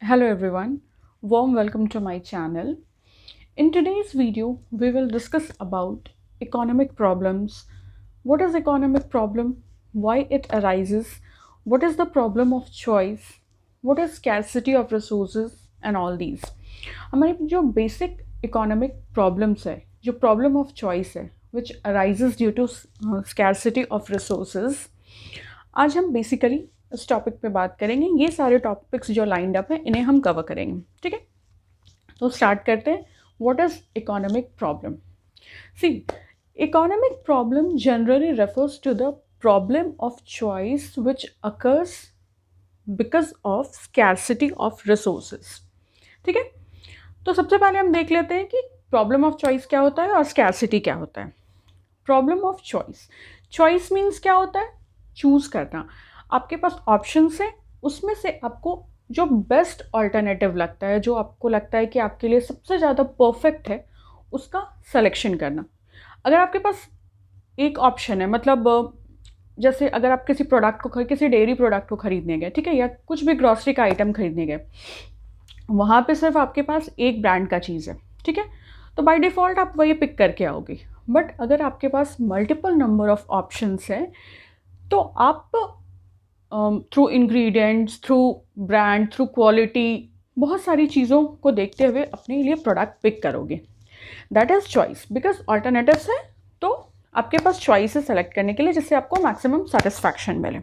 Hello everyone, warm welcome to my channel. In today's video, we will discuss about economic problems. What is economic problem? Why it arises? What is the problem of choice? What is scarcity of resources and all these? हमारे जो basic economic problems है, जो problem of choice है, which arises due to scarcity of resources, आज हम basically इस topic पे बात करेंगे। ये सारे टॉपिक्स जो लाइंड अप हैं इन्हें हम कवर करेंगे, ठीक है। तो स्टार्ट करते हैं। What is economic problem? See, economic problem generally refers to the problem of choice which occurs because of scarcity of resources, ठीक है। तो सबसे पहले हम देख लेते हैं कि प्रॉब्लम ऑफ चॉइस क्या होता है और स्कैरसिटी क्या होता है। Problem of choice, choice means क्या होता है? चूज करना। आपके पास ऑप्शंस हैं, उसमें से आपको जो बेस्ट ऑल्टरनेटिव लगता है, जो आपको लगता है कि आपके लिए सबसे ज़्यादा परफेक्ट है, उसका सिलेक्शन करना। अगर आपके पास एक ऑप्शन है, मतलब जैसे अगर आप किसी प्रोडक्ट को किसी डेयरी प्रोडक्ट को खरीदने गए, ठीक है, या कुछ भी ग्रॉसरी का आइटम खरीदने गए, वहाँ पे सिर्फ आपके पास एक ब्रांड का चीज़ है, ठीक है, तो बाय डिफ़ॉल्ट आप वही पिक करके आओगे। बट अगर आपके पास मल्टीपल नंबर ऑफ ऑप्शंस हैं, तो आप through ingredients, through brand, through quality, बहुत सारी चीज़ों को देखते हुए अपने लिए प्रोडक्ट पिक करोगे। That is choice, because alternatives है, तो आपके पास चॉइस है सेलेक्ट करने के लिए, जिससे आपको मैक्सिमम सेटिस्फैक्शन मिले,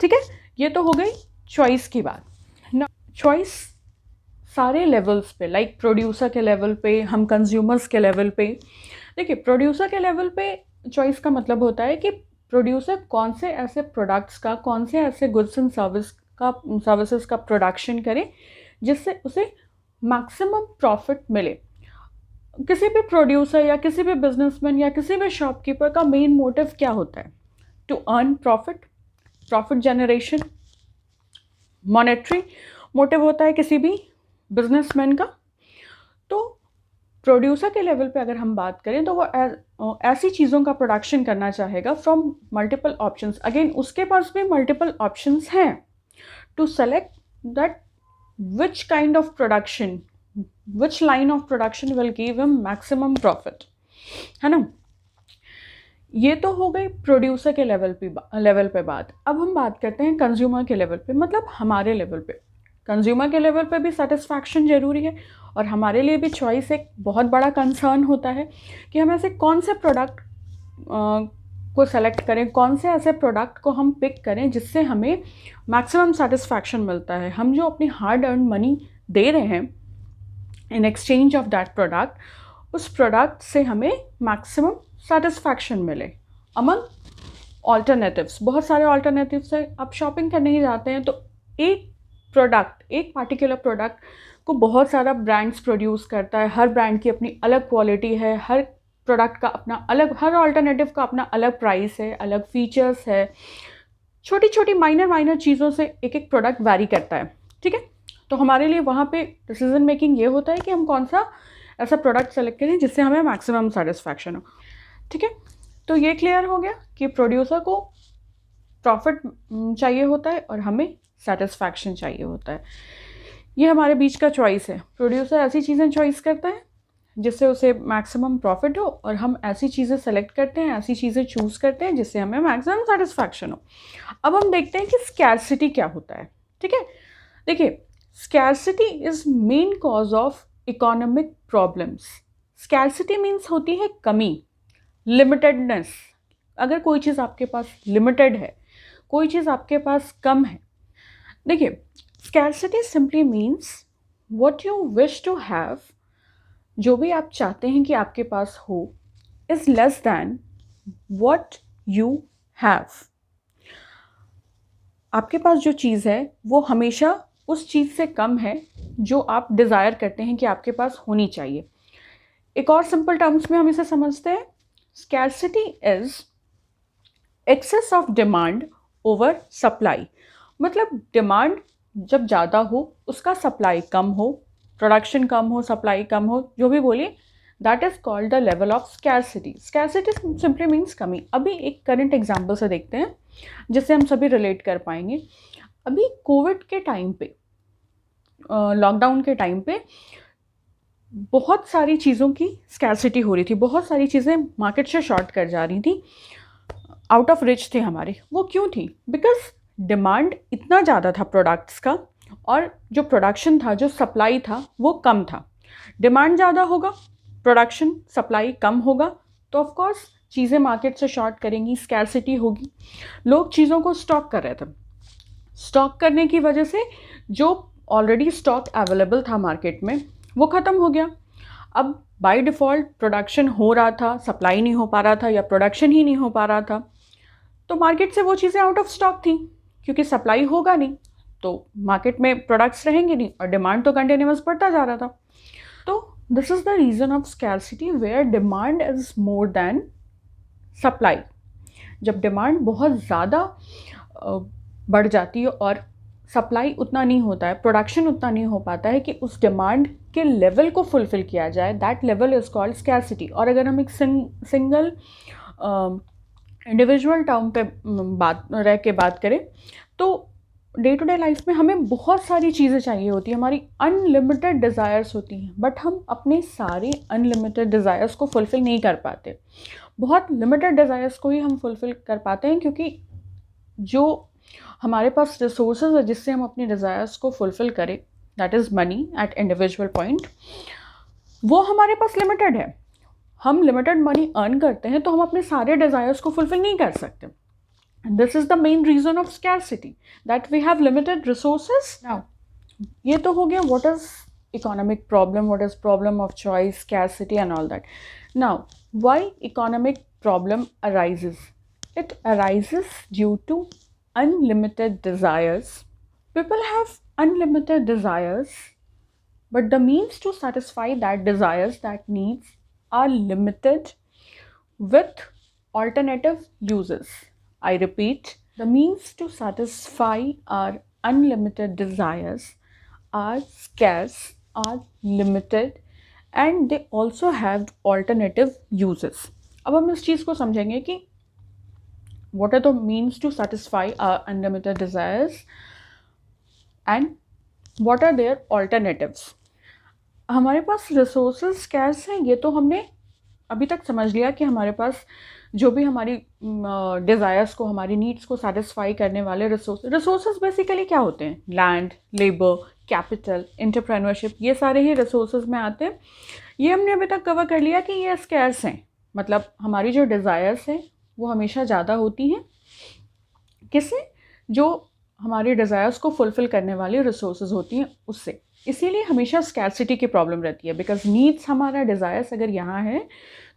ठीक है। ये तो हो गई चॉइस की बात ना। चॉइस सारे लेवल्स पे, लाइक प्रोड्यूसर के लेवल पे, हम कंज्यूमर्स के लेवल पे। देखिए, प्रोड्यूसर के लेवल पे चॉइस का मतलब होता है कि प्रोड्यूसर कौन से ऐसे प्रोडक्ट्स का, कौन से ऐसे गुड्स एंड सर्विसेज का प्रोडक्शन करे जिससे उसे मैक्सिमम प्रॉफिट मिले। किसी भी प्रोड्यूसर या किसी भी बिजनेसमैन या किसी भी शॉपकीपर का मेन मोटिव क्या होता है? To earn profit, profit generation. Monetary motive होता है किसी भी बिजनेसमैन का। तो प्रोड्यूसर के लेवल पे अगर हम बात करें, तो वो ऐसी चीज़ों का प्रोडक्शन करना चाहेगा फ्रॉम मल्टीपल ऑप्शंस। अगेन, उसके पास भी मल्टीपल ऑप्शंस हैं to select that which kind of production, which line of production will give him maximum profit, है ना। ये तो हो गई प्रोड्यूसर के लेवल पे बात। अब हम बात करते हैं कंज्यूमर के लेवल पे, मतलब हमारे लेवल पे। कंज्यूमर के लेवल पे भी सेटिस्फैक्शन ज़रूरी है, और हमारे लिए भी चॉइस एक बहुत बड़ा कंसर्न होता है कि हम ऐसे कौन से प्रोडक्ट को सेलेक्ट करें, कौन से ऐसे प्रोडक्ट को हम पिक करें जिससे हमें मैक्सिमम सेटिस्फैक्शन मिलता है। हम जो अपनी हार्ड अर्न मनी दे रहे हैं in exchange of that product, उस प्रोडक्ट से हमें मैक्सिमम सेटिस्फैक्शन मिले। अमंग ऑल्टरनेटिव्स, बहुत सारे ऑल्टरनेटिव्स हैं। आप शॉपिंग करने ही जाते हैं, तो एक प्रोडक्ट, एक पार्टिकुलर प्रोडक्ट को बहुत सारा ब्रांड्स प्रोड्यूस करता है। हर ब्रांड की अपनी अलग क्वालिटी है, हर प्रोडक्ट का अपना अलग, हर ऑल्टरनेटिव का अपना अलग प्राइस है, अलग फीचर्स है। छोटी छोटी माइनर चीज़ों से एक एक प्रोडक्ट वैरी करता है, ठीक है। तो हमारे लिए वहाँ पे डिसीजन मेकिंग ये होता है कि हम कौन सा ऐसा प्रोडक्ट सेलेक्ट करें जिससे हमें मैक्सिमम सेटिस्फैक्शन हो, ठीक है। तो ये क्लियर हो गया कि प्रोड्यूसर को प्रॉफिट चाहिए होता है और हमें सेटिस्फैक्शन चाहिए होता है। ये हमारे बीच का चॉइस है। प्रोड्यूसर ऐसी चीज़ें चॉइस करता है जिससे उसे मैक्सिमम प्रॉफिट हो, और हम ऐसी चीज़ें सेलेक्ट करते हैं, ऐसी चीज़ें चूज़ करते हैं जिससे हमें मैक्सिमम सेटिस्फैक्शन हो। अब हम देखते हैं कि स्कैरसिटी क्या होता है, ठीक है। देखिए, scarcity is main cause of economic problems. Scarcity means होती है कमी, लिमिटेडनेस। अगर कोई चीज़ आपके पास लिमिटेड है, कोई चीज़ आपके पास कम है। देखिए, scarcity simply means what you wish to have, जो भी आप चाहते हैं कि आपके पास हो, is less than what you have. आपके पास जो चीज़ है वो हमेशा उस चीज़ से कम है जो आप डिज़ायर करते हैं कि आपके पास होनी चाहिए। एक और सिंपल टर्म्स में हम इसे समझते हैं, scarcity is excess of demand over supply. मतलब डिमांड जब ज़्यादा हो, उसका सप्लाई कम हो, प्रोडक्शन कम हो, सप्लाई कम हो, जो भी बोलिए, that is called the level of scarcity. Scarcity simply means कमी। अभी एक करंट एग्जाम्पल से देखते हैं जिससे हम सभी रिलेट कर पाएंगे। अभी कोविड के टाइम पे लॉकडाउन के टाइम पे बहुत सारी चीज़ों की स्कैरसिटी हो रही थी, बहुत सारी चीज़ें मार्केट से शॉर्ट कर जा रही थी, आउट ऑफ रिच थे हमारे। वो क्यों थी? बिकॉज डिमांड इतना ज़्यादा था प्रोडक्ट्स का, और जो प्रोडक्शन था, जो सप्लाई था, वो कम था। डिमांड ज़्यादा होगा, प्रोडक्शन सप्लाई कम होगा, तो ऑफ कोर्स चीज़ें मार्केट से शॉर्ट करेंगी, स्कैरसिटी होगी। लोग चीज़ों को स्टॉक कर रहे थे। स्टॉक करने की वजह से जो ऑलरेडी स्टॉक अवेलेबल था मार्केट में वो ख़त्म हो गया। अब बाय डिफ़ॉल्ट प्रोडक्शन हो रहा था, सप्लाई नहीं हो पा रहा था, या प्रोडक्शन ही नहीं हो पा रहा था, तो मार्केट से वो चीज़ें आउट ऑफ स्टॉक थी, क्योंकि सप्लाई होगा नहीं तो मार्केट में प्रोडक्ट्स रहेंगे नहीं, और डिमांड तो कंटिन्यूअस बढ़ता जा रहा था। तो this is the reason of scarcity where demand is more than supply. जब डिमांड बहुत ज़्यादा बढ़ जाती है और सप्लाई उतना नहीं होता है, प्रोडक्शन उतना नहीं हो पाता है कि उस डिमांड के लेवल को फुलफ़िल किया जाए, that level is called scarcity. और अगर हम एक सिंगल इंडिविजुअल टर्म पे बात करें, तो डे टू डे लाइफ में हमें बहुत सारी चीज़ें चाहिए होती हैं, हमारी अनलिमिटेड डिज़ायर्स होती हैं, बट हम अपने सारे अनलिमिटेड डिज़ायर्स को फुलफ़िल नहीं कर पाते। बहुत लिमिटेड डिज़ायर्स को ही हम फुलफ़िल कर पाते हैं, क्योंकि जो हमारे पास रिसोर्सेज है जिससे हम अपने डिज़ायर्स को फुलफ़िल करें, that is money at individual point, वो हमारे पास लिमिटेड है। हम लिमिटेड मनी अर्न करते हैं तो हम अपने सारे डिज़ायर्स को फुलफ़िल नहीं कर सकते। This is the main reason of scarcity, that we have limited resources. Now ये तो हो गया what is economic problem, what is problem of choice, scarcity and all that. Now why economic problem arises? It arises due to unlimited desires. People have unlimited desires, but the means to satisfy that desires, that needs, are limited with alternative uses. I repeat, the means to satisfy our unlimited desires are scarce, are limited, and they also have alternative uses. अब हम इस चीज़ को समझेंगे कि what are the means to satisfy our unlimited desires and what are their alternatives. हमारे पास resources scarce हैं, ये तो हमने अभी तक समझ लिया कि हमारे पास जो भी हमारी डिज़ायर्स को, हमारी नीड्स को सेटिस्फाई करने वाले रिसोर्सेज बेसिकली क्या होते हैं? लैंड, लेबर, कैपिटल, एंटरप्रेन्योरशिप, ये सारे ही रिसोर्सेज में आते हैं। ये हमने अभी तक कवर कर लिया कि ये स्कैर्स हैं, मतलब हमारी जो डिज़ायर्स हैं वो हमेशा ज़्यादा होती हैं किससे? जो हमारे डिज़ायर्स को फुलफ़िल करने वाली रिसोर्सेज होती हैं उससे। इसीलिए हमेशा स्कैरसिटी की प्रॉब्लम रहती है, बिकॉज नीड्स हमारा डिज़ायर्स अगर यहाँ है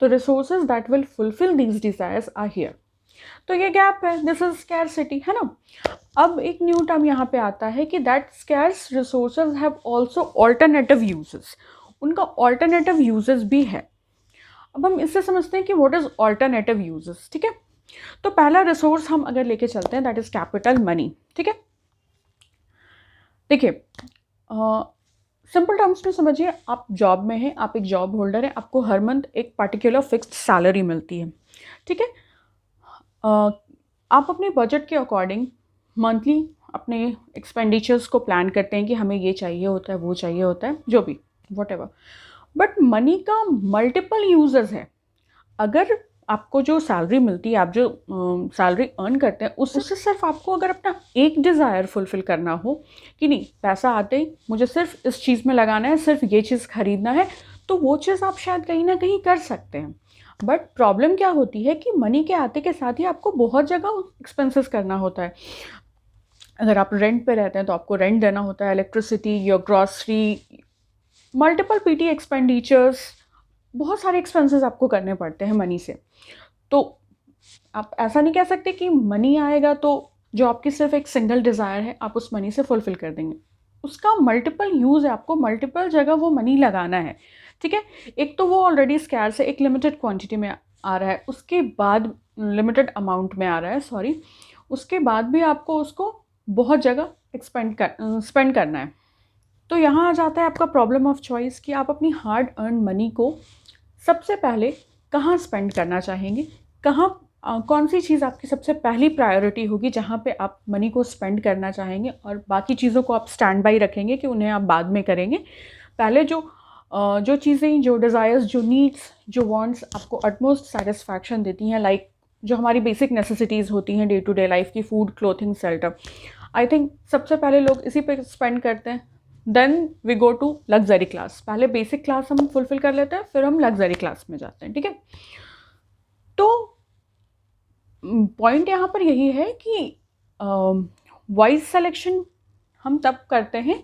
तो resources that will fulfil these desires are here. तो ये गैप है, दिस इज स्कैरसिटी, है ना। अब एक न्यू टर्म यहाँ पे आता है कि that scarce resources have also alternative uses. उनका ऑल्टरनेटिव यूजेस भी है। अब हम इससे समझते हैं कि व्हाट इज़ ऑल्टरनेटिव यूजेस, ठीक है। तो पहला रिसोर्स हम अगर लेके चलते हैं, दैट इज़ कैपिटल, मनी, ठीक है। देखिए सिंपल टर्म्स में समझिए, आप जॉब में हैं, आप एक जॉब होल्डर हैं, आपको हर मंथ एक पर्टिकुलर फिक्स्ड सैलरी मिलती है, ठीक है। आप अपने बजट के अकॉर्डिंग मंथली अपने एक्सपेंडिचर्स को प्लान करते हैं कि हमें ये चाहिए होता है, वो चाहिए होता है, जो भी व्हाटएवर। बट मनी का मल्टीपल यूजेस है। अगर आपको जो सैलरी मिलती है, आप जो सैलरी अर्न करते हैं, उससे सिर्फ आपको अगर अपना एक डिज़ायर फुलफ़िल करना हो कि नहीं, पैसा आते ही मुझे सिर्फ इस चीज़ में लगाना है, सिर्फ ये चीज़ ख़रीदना है, तो वो चीज़ आप शायद कहीं ना कहीं कर सकते हैं। बट प्रॉब्लम क्या होती है कि मनी के आते के साथ ही आपको बहुत जगह एक्सपेंसेस करना होता है। अगर आप रेंट पे रहते हैं तो आपको रेंट देना होता है, electricity, your grocery, multiple PT expenditures, बहुत सारे एक्सपेंसेस आपको करने पड़ते हैं मनी से। तो आप ऐसा नहीं कह सकते कि मनी आएगा तो जो आपकी सिर्फ एक सिंगल डिज़ायर है आप उस मनी से फुलफ़िल कर देंगे। उसका मल्टीपल यूज़ है, आपको मल्टीपल जगह वो मनी लगाना है, ठीक है। एक तो वो ऑलरेडी स्कैर्स है, एक लिमिटेड क्वांटिटी में आ रहा है, उसके बाद लिमिटेड अमाउंट में आ रहा है, सॉरी, उसके बाद भी आपको उसको बहुत जगह स्पेंड करना है। तो यहाँ आ जाता है आपका प्रॉब्लम ऑफ चॉइस कि आप अपनी हार्ड अर्न मनी को सबसे पहले कहाँ स्पेंड करना चाहेंगे, कहाँ कौन सी चीज़ आपकी सबसे पहली प्रायोरिटी होगी जहाँ पे आप मनी को स्पेंड करना चाहेंगे और बाकी चीज़ों को आप स्टैंड बाई रखेंगे कि उन्हें आप बाद में करेंगे। पहले जो चीज़ें, जो डिज़ायर्स, जो नीड्स, जो वांट्स आपको अटमोस्ट सेटिस्फैक्शन देती हैं, लाइक जो हमारी बेसिक नेसेसिटीज़ होती हैं डे टू डे लाइफ की, food, clothing, shelter, I think सबसे पहले लोग इसी पे स्पेंड करते हैं। Then we go to luxury class. पहले बेसिक क्लास हम फुलफिल कर लेते हैं, फिर हम लग्जरी क्लास में जाते हैं, ठीक है। तो पॉइंट यहाँ पर यही है कि वाइज सिलेक्शन हम तब करते हैं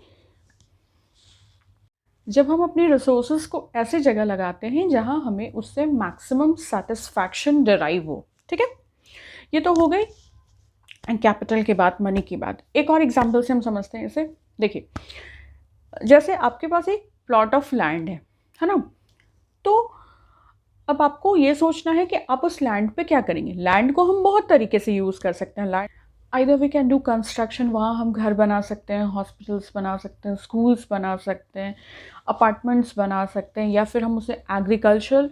जब हम अपनी रिसोर्सेज को ऐसे जगह लगाते हैं जहाँ हमें उससे मैक्सिमम सेटिस्फैक्शन डिराइव हो, ठीक है। ये तो हो गई कैपिटल की बात, मनी की बात। एक और एग्जांपल से हम समझते हैं इसे। देखिए, जैसे आपके पास एक प्लॉट ऑफ लैंड है ना, तो अब आपको ये सोचना है कि आप उस लैंड पे क्या करेंगे। लैंड को हम बहुत तरीके से यूज़ कर सकते हैं। Land either we can do construction, वहाँ हम घर बना सकते हैं, हॉस्पिटल्स बना सकते हैं, स्कूल्स बना सकते हैं, अपार्टमेंट्स बना सकते हैं, या फिर हम उसे एग्रीकल्चर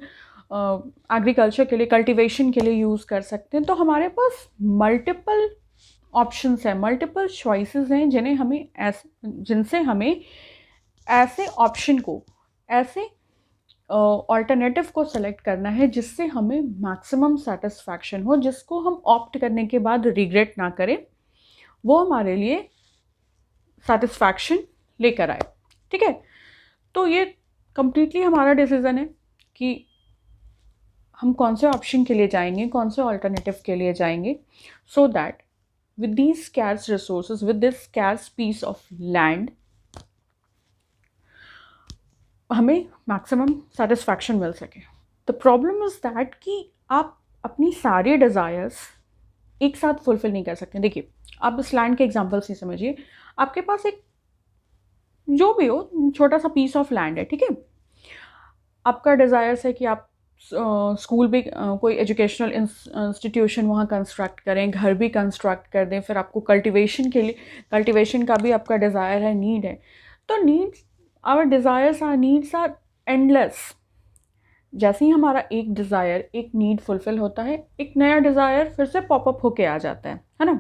के लिए, कल्टीवेशन के लिए यूज़ कर सकते हैं। तो हमारे पास मल्टीपल ऑप्शंस हैं, मल्टीपल चॉइसेस हैं जिनसे हमें ऐसे ऑप्शन को, ऐसे ऑल्टरनेटिव को सेलेक्ट करना है जिससे हमें मैक्सिमम सेटिस्फैक्शन हो, जिसको हम ऑप्ट करने के बाद रिग्रेट ना करें, वो हमारे लिए सेटिस्फैक्शन लेकर आए, ठीक है। तो ये कंप्लीटली हमारा डिसीजन है कि हम कौन से ऑप्शन के लिए जाएंगे, कौन से ऑल्टरनेटिव के लिए जाएंगे, so that with these scarce resources, with this scarce piece of land, हमें मैक्सिमम सेटिस्फैक्शन मिल सके। द प्रॉब्लम इज़ दैट कि आप अपनी सारी डिज़ायर्स एक साथ फुलफिल नहीं कर सकते। देखिए, आप इस लैंड के एग्जांपल से समझिए। आपके पास एक जो भी हो छोटा सा पीस ऑफ लैंड है, ठीक है। आपका डिज़ायर्स है कि आप स्कूल भी, कोई एजुकेशनल इंस्टीट्यूशन वहाँ कंस्ट्रक्ट करें, घर भी कंस्ट्रक्ट कर दें, फिर आपको कल्टीवेशन का भी आपका डिज़ायर है, नीड है। तो needs, our desires, our needs are endless. जैसे ही हमारा एक डिज़ायर, एक नीड फुलफिल होता है, एक नया डिज़ायर फिर से पॉपअप होके आ जाता है ना।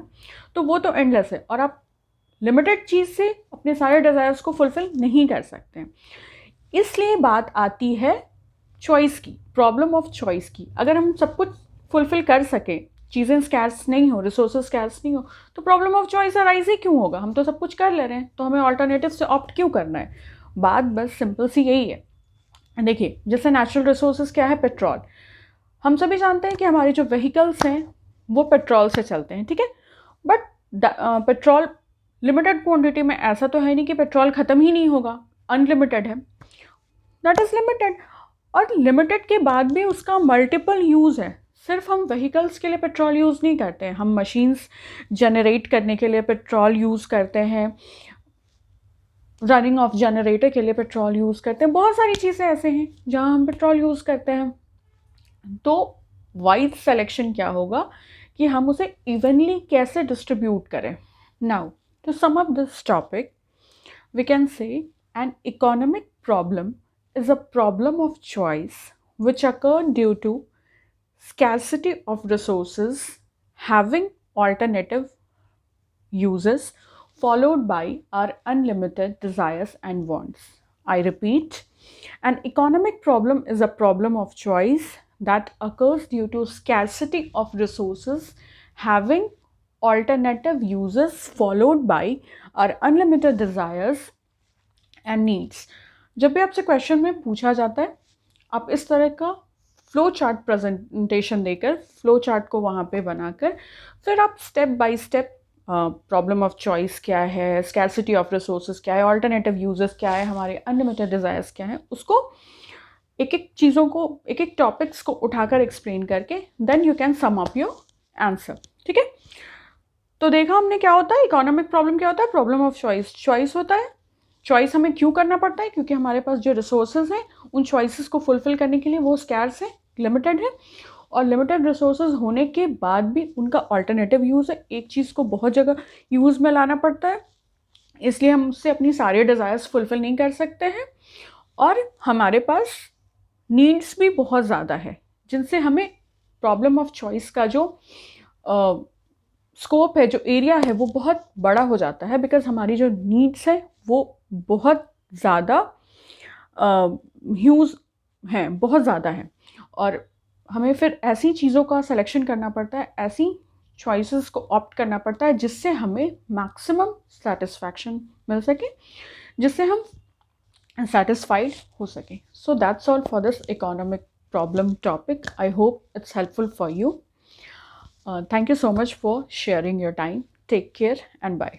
तो वो तो एंडलेस है, और आप लिमिटेड चीज़ से अपने सारे डिज़ायर्स को फुलफिल नहीं कर सकते। इसलिए बात आती है चॉइस की, प्रॉब्लम ऑफ चॉइस की। अगर हम सब कुछ फुलफिल कर सकें, चीज़ें स्कैर्स नहीं हो, रिसोर्सेज स्कैर्स नहीं हो, तो प्रॉब्लम ऑफ चॉइस अराइज ही क्यों होगा। हम तो सब कुछ कर ले रहे हैं, तो हमें ऑल्टरनेटिव से ऑप्ट क्यों करना है। बात बस सिंपल सी यही है। देखिए, जैसे नेचुरल रिसोर्सेज क्या है, पेट्रोल। हम सभी जानते हैं कि हमारे जो व्हीकल्स हैं वो पेट्रोल से चलते हैं, ठीक है। बट पेट्रोल लिमिटेड क्वांटिटी में, ऐसा तो है नहीं कि पेट्रोल ख़त्म ही नहीं होगा, अनलिमिटेड है, दैट इज़ लिमिटेड। और लिमिटेड के बाद भी उसका मल्टीपल यूज़ है। सिर्फ हम व्हीकल्स के लिए पेट्रोल यूज़ नहीं करते हैं, हम मशीन्स जनरेट करने के लिए पेट्रोल यूज़ करते हैं, रनिंग ऑफ जनरेटर के लिए पेट्रोल यूज़ करते हैं। बहुत सारी चीज़ें ऐसे हैं जहाँ हम पेट्रोल यूज़ करते हैं। तो वाइज सिलेक्शन क्या होगा कि हम उसे इवनली कैसे डिस्ट्रीब्यूट करें। Now to sum up this topic, we can say an economic problem is a problem of choice which occur due to scarcity of resources having alternative uses followed by our unlimited desires and wants. I repeat, an economic problem is a problem of choice that occurs due to scarcity of resources having alternative uses followed by our unlimited desires and needs. जब भी आपसे question में पूछा जाता है, आप इस तरह का फ्लो चार्ट प्रेजेंटेशन देकर, फ्लो चार्ट को वहाँ पे बनाकर, फिर आप step by step problem of choice क्या है, स्कैर्सिटी ऑफ रिसोर्सेज क्या है, ऑल्टरनेटिव यूजेस क्या है, हमारे अनलिमिटेड डिज़ायर्स क्या है, उसको एक एक चीज़ों को, एक एक टॉपिक्स को उठाकर एक्सप्लेन करके then you can sum up your answer, ठीक है। तो देखा हमने क्या होता है इकोनॉमिक प्रॉब्लम, क्या होता है प्रॉब्लम ऑफ चॉइस। चॉइस होता है, चॉइस हमें क्यों करना पड़ता है, क्योंकि हमारे पास जो रिसोर्सेज हैं उन चॉइसेस को फुलफिल करने के लिए वो स्कैर्स है, लिमिटेड है, और लिमिटेड रिसोर्सेज होने के बाद भी उनका अल्टरनेटिव यूज़ है। एक चीज़ को बहुत जगह यूज़ में लाना पड़ता है, इसलिए हम उससे अपनी सारे डिज़ायर्स फुलफिल नहीं कर सकते हैं। और हमारे पास नीड्स भी बहुत ज़्यादा है जिनसे हमें प्रॉब्लम ऑफ चॉइस का जो स्कोप है, जो एरिया है, वो बहुत बड़ा हो जाता है, बिकॉज हमारी जो नीड्स है वो बहुत ज़्यादा ह्यूज हैं, बहुत ज़्यादा हैं, और हमें फिर ऐसी चीज़ों का सिलेक्शन करना पड़ता है, ऐसी चॉइसेस को ऑप्ट करना पड़ता है जिससे हमें मैक्सिमम सेटिस्फैक्शन मिल सके, जिससे हम satisfied हो सके. So that's all for this economic problem topic. I hope it's helpful for you. Thank you so much for sharing your time. Take care and bye.